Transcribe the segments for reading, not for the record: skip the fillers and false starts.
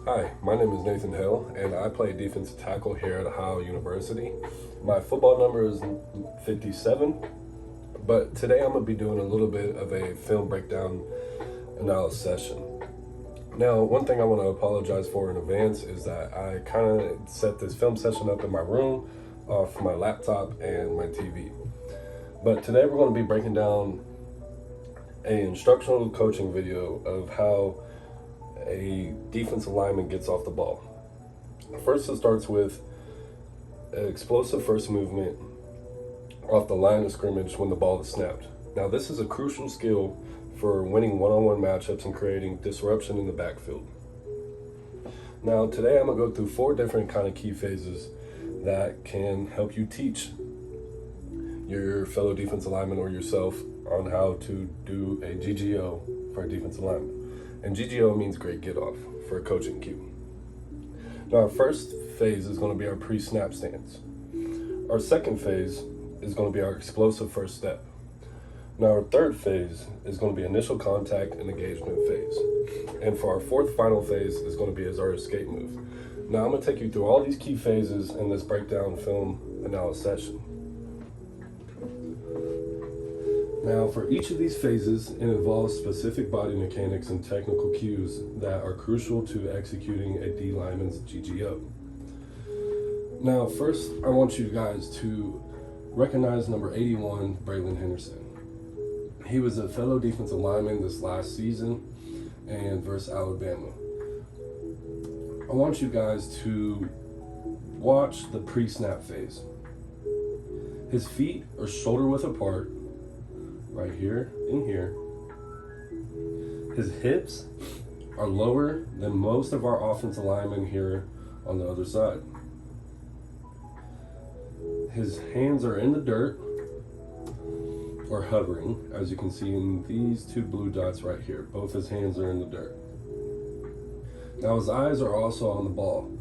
Hi, my name is Nathan Hill, and I play defensive tackle here at Ohio University. My football number is 57, but today I'm going to be doing a little bit of a film breakdown analysis session. Now, one thing I want to apologize for in advance is that I kind of set this film session up in my room off my laptop and my TV. But today we're going to be breaking down an instructional coaching video of how a defensive lineman gets off the ball. First, it starts with an explosive first movement off the line of scrimmage when the ball is snapped. Now, this is a crucial skill for winning one-on-one matchups and creating disruption in the backfield. Now, today I'm going to go through 4 different kind of key phases that can help you teach your fellow defensive lineman or yourself on how to do a GGO for a defensive lineman. And GGO means great get off for a coaching cue. Now, our first phase is going to be our pre-snap stance. Our second phase is going to be our explosive first step. Now, our third phase is going to be initial contact and engagement phase. And for our fourth final phase is going to be as our escape move. Now, I'm going to take you through all these key phases in this breakdown film analysis session. Now, for each of these phases, it involves specific body mechanics and technical cues that are crucial to executing a D lineman's GGO. Now, first, I want you guys to recognize number 81, Braylon Henderson. He was a fellow defensive lineman this last season and versus Alabama. I want you guys to watch the pre-snap phase. His feet are shoulder width apart, right here and here. His hips are lower than most of our offensive linemen here on the other side. His hands are in the dirt or hovering, as you can see in these 2 blue dots right here. Both his hands are in the dirt. Now, his eyes are also on the ball.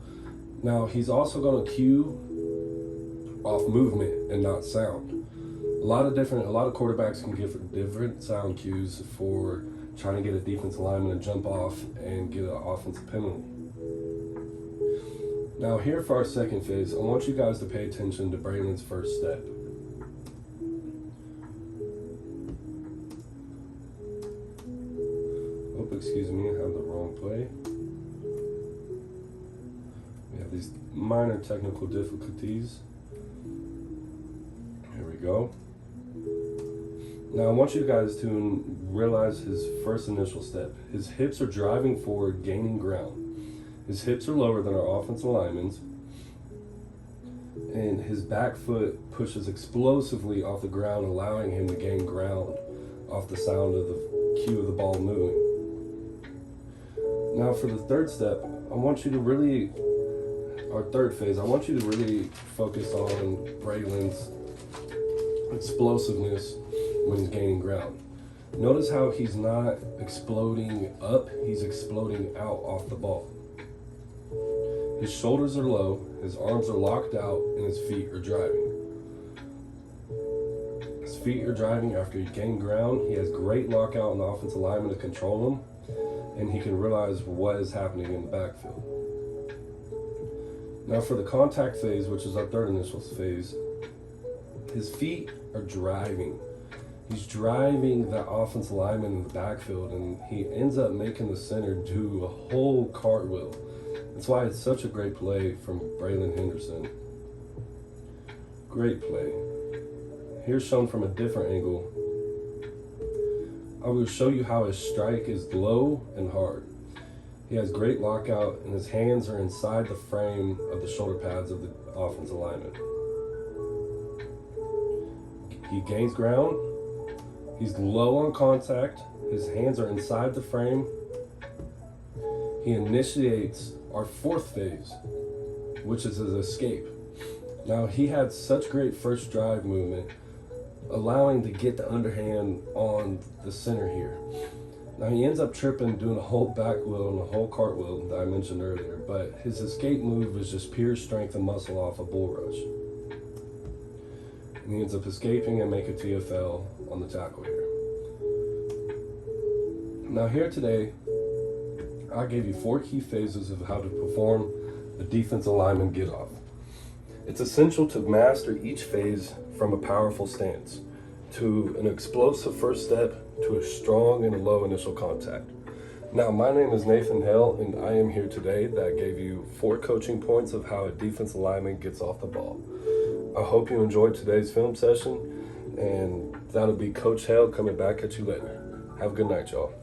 Now, he's also going to cue off movement and not sound. A lot of quarterbacks can give different sound cues for trying to get a defensive lineman to jump off and get an offensive penalty. Now, here for our second phase, I want you guys to pay attention to Braylon's first step. Oh, excuse me, I have the wrong play. We have these minor technical difficulties. Here we go. Now, I want you guys to realize his first initial step. His hips are driving forward, gaining ground. His hips are lower than our offensive linemen's, and his back foot pushes explosively off the ground, allowing him to gain ground off the sound of the cue of the ball moving. Now, for the third step, I want you to really focus on Braylon's explosiveness when he's gaining ground. Notice how he's not exploding up, he's exploding out off the ball. His shoulders are low, his arms are locked out, and his feet are driving. His feet are driving after he gained ground. He has great lockout on the offensive lineman to control him, and he can realize what is happening in the backfield. Now, for the contact phase, which is our third initial phase, his feet are driving. He's driving the offensive lineman in the backfield, and he ends up making the center do a whole cartwheel. That's why it's such a great play from Braylon Henderson. Great play. Here's shown from a different angle. I will show you how his strike is low and hard. He has great lockout, and his hands are inside the frame of the shoulder pads of the offensive lineman. He gains ground. He's low on contact. His hands are inside the frame. He initiates our fourth phase, which is his escape. Now, he had such great first drive movement, allowing to get the underhand on the center here. Now, he ends up tripping, doing a whole back wheel and a whole cartwheel that I mentioned earlier, but his escape move is just pure strength and muscle off a bull rush. And he ends up escaping and make a TFL on the tackle here. Now, here today, I gave you 4 key phases of how to perform a defensive lineman get off. It's essential to master each phase from a powerful stance, to an explosive first step, to a strong and low initial contact. Now, my name is Nathan Hale, and I am here today that gave you 4 coaching points of how a defensive lineman gets off the ball. I hope you enjoyed today's film session, and that'll be Coach Hale coming back at you later. Have a good night, y'all.